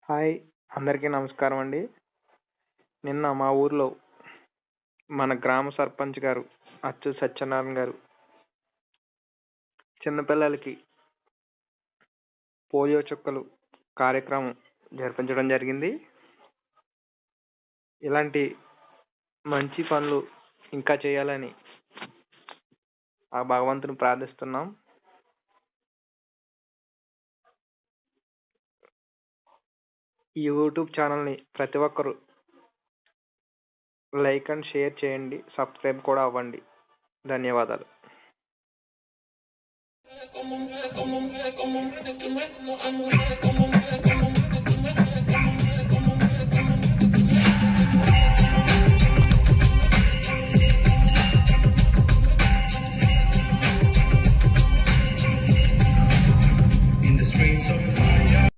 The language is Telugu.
హాయ్! అందరికీ నమస్కారం అండి. నిన్న మా ఊర్లో మన గ్రామ సర్పంచ్ గారు అచ్చు సత్యనారాయణ గారు చిన్నపిల్లలకి పోలియో చుక్కలు కార్యక్రమం జరిపించడం జరిగింది. ఇలాంటి మంచి పనులు ఇంకా చేయాలని ఆ భగవంతుని ప్రార్థిస్తున్నాం. ఈ యూట్యూబ్ ఛానల్‌ని ప్రతి ఒక్కరు లైక్ అండ్ షేర్ చేయండి. సబ్స్క్రైబ్ కూడా అవ్వండి. ధన్యవాదాలు. Como un, como un, como un, como un, como un, como un, como un,